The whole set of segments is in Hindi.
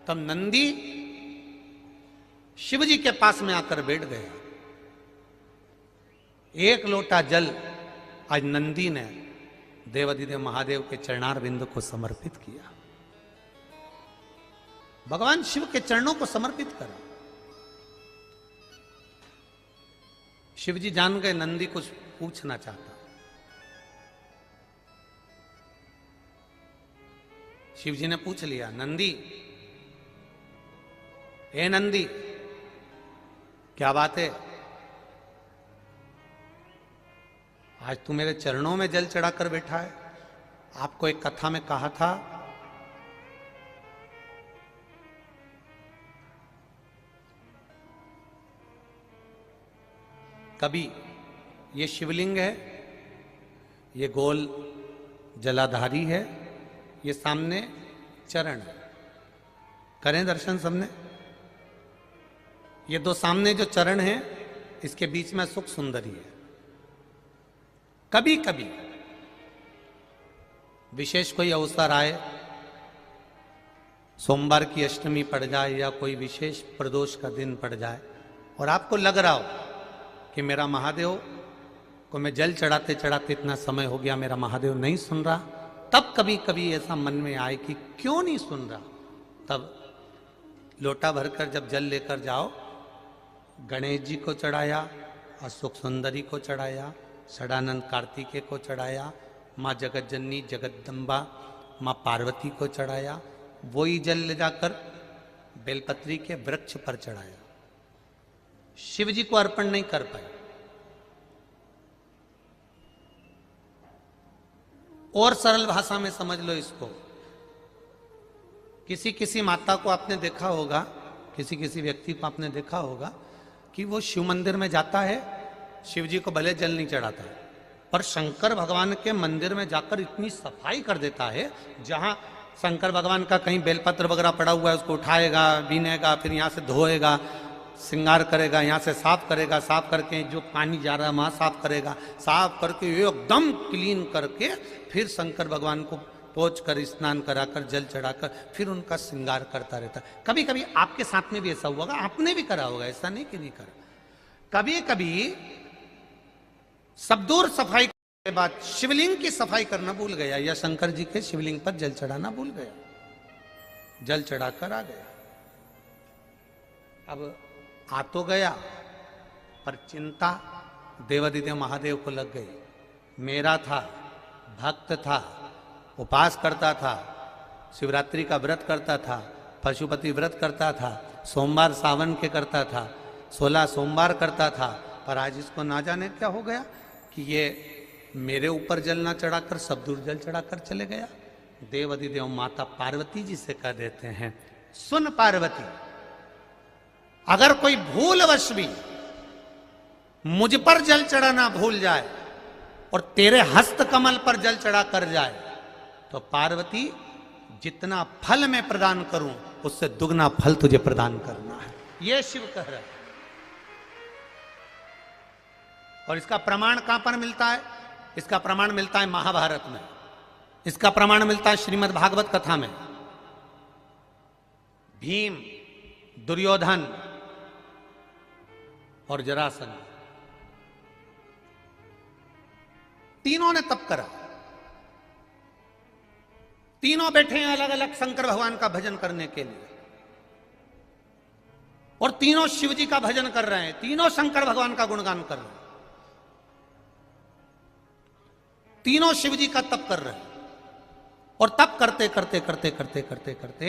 तब नंदी शिव जी के पास में आकर बैठ गया। एक लोटा जल आज नंदी ने देवाधिदेव महादेव के चरणार बिंदु को समर्पित किया, भगवान शिव के चरणों को समर्पित करा। शिव जी जान गए नंदी कुछ पूछना चाहता। शिव जी ने पूछ लिया, नंदी, ए नंदी, क्या बात है? आज तू मेरे चरणों में जल चढ़ाकर बैठा है। आपको एक कथा में कहा था कभी ये शिवलिंग है, ये गोल जलाधारी है, ये सामने चरण है। करें दर्शन सबने। ये दो सामने जो चरण है, इसके बीच में सुख सुंदरी है। कभी कभी विशेष कोई अवसर आए, सोमवार की अष्टमी पड़ जाए या कोई विशेष प्रदोष का दिन पड़ जाए और आपको लग रहा हो कि मेरा महादेव को मैं जल चढ़ाते चढ़ाते इतना समय हो गया, मेरा महादेव नहीं सुन रहा, तब कभी कभी ऐसा मन में आए कि क्यों नहीं सुन रहा, तब लोटा भरकर जब जल लेकर जाओ, गणेश जी को चढ़ाया, अशोक सुंदरी को चढ़ाया, षडानंद कार्तिकेय को चढ़ाया, माँ जगत जननी जगदम्बा माँ पार्वती को चढ़ाया, वही जल ले जाकर बेलपत्री के वृक्ष पर चढ़ाया। शिव जी को अर्पण नहीं कर पाए। और सरल भाषा में समझ लो इसको, किसी किसी माता को आपने देखा होगा, किसी किसी व्यक्ति को आपने देखा होगा कि वो शिव मंदिर में जाता है, शिव जी को भले जल नहीं चढ़ाता है, पर शंकर भगवान के मंदिर में जाकर इतनी सफाई कर देता है, जहां शंकर भगवान का कहीं बेलपत्र वगैरह पड़ा हुआ है उसको उठाएगा, बीनेगा, फिर यहाँ से धोएगा, श्रृंगार करेगा, यहाँ से साफ करेगा, साफ करके जो पानी जा रहा है वहाँ साफ करेगा, साफ करके एकदम क्लीन करके फिर शंकर भगवान को पोंछ कर स्नान कराकर जल चढ़ाकर फिर उनका श्रृंगार करता रहता है। कभी कभी आपके साथ में भी ऐसा हुआ होगा, आपने भी करा होगा, ऐसा नहीं कि नहीं करा। कभी कभी सब दूर सफाई के बाद शिवलिंग की सफाई करना भूल गया या शंकर जी के शिवलिंग पर जल चढ़ाना भूल गया, जल चढ़ाकर आ गया। अब आ तो गया, पर चिंता देवाधिदेव महादेव को लग गई। मेरा था, भक्त था, उपास करता था, शिवरात्रि का व्रत करता था, पशुपति व्रत करता था, सोमवार सावन के करता था, 16 सोमवार करता था, पर आज इसको ना जाने क्या हो गया कि ये मेरे ऊपर जल ना चढ़ाकर सब दूर जल चढ़ाकर चले गया। देवाधिदेव माता पार्वती जी से कह देते हैं, सुन पार्वती, अगर कोई भूलवश भी मुझ पर जल चढ़ाना भूल जाए और तेरे हस्त कमल पर जल चढ़ा कर जाए, तो पार्वती जितना फल मैं प्रदान करूं उससे दुगना फल तुझे प्रदान करना है। यह शिव कह रहा है। और इसका प्रमाण कहां पर मिलता है? इसका प्रमाण मिलता है महाभारत में, इसका प्रमाण मिलता है श्रीमद् भागवत कथा में। भीम, दुर्योधन और जरासंध तीनों ने तप करा। तीनों बैठे हैं अलग अलग शंकर भगवान का भजन करने के लिए, और तीनों शिव जी का भजन कर रहे हैं, तीनों शंकर भगवान का गुणगान कर रहे हैं, तीनों शिव जी का तप कर रहे हैं। और तप करते करते करते करते करते करते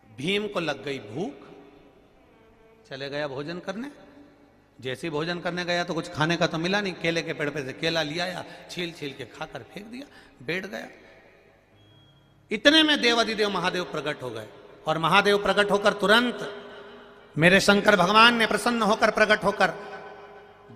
भीम को लग गई भूख, चले गया भोजन करने। जैसे ही भोजन करने गया तो कुछ खाने का तो मिला नहीं, केले के पेड़ पे से केला लिया आया, छील छील के खाकर फेंक दिया, बैठ गया। इतने में देवाधिदेव महादेव प्रकट हो गए, और महादेव प्रकट होकर तुरंत मेरे शंकर भगवान ने प्रसन्न होकर प्रकट होकर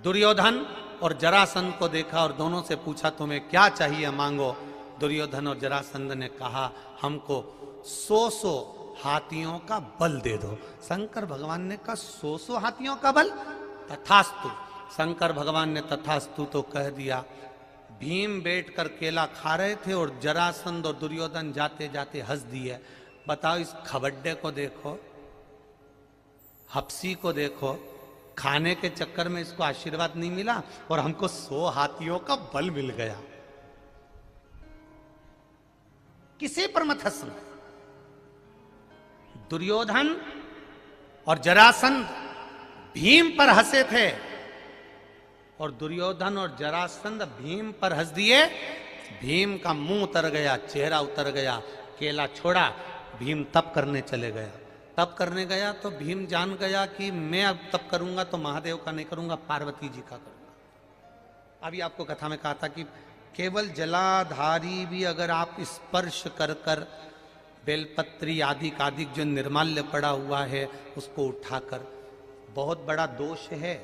दुर्योधन और जरासंध को देखा और दोनों से पूछा, तुम्हें क्या चाहिए मांगो। दुर्योधन और जरासंध ने कहा, हमको 100 हाथियों का बल दे दो। शंकर भगवान ने कहा, 100 हाथियों का बल? तथास्तु। शंकर भगवान ने तथास्तु तो कह दिया। भीम बैठकर केला खा रहे थे और जरासंध और दुर्योधन जाते जाते हंस दिए। बताओ, इस खबड्डे को देखो, हप्सी को देखो, खाने के चक्कर में इसको आशीर्वाद नहीं मिला और हमको 100 हाथियों का बल मिल गया। किसी पर मत हंसना। दुर्योधन और जरासंध भीम पर हंसे थे और दुर्योधन और जरासंध भीम पर हंस दिए। भीम का मुंह उतर गया, चेहरा उतर गया, केला छोड़ा, भीम तप करने चले गया। तप करने गया तो भीम जान गया कि मैं अब तप करूंगा तो महादेव का नहीं करूंगा, पार्वती जी का करूंगा। अभी आपको कथा में कहा था कि केवल जलाधारी भी अगर आप स्पर्श कर कर बेलपत्री आदि कादिक जो निर्माल्य पड़ा हुआ है उसको उठाकर, बहुत बड़ा दोष है।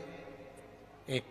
एक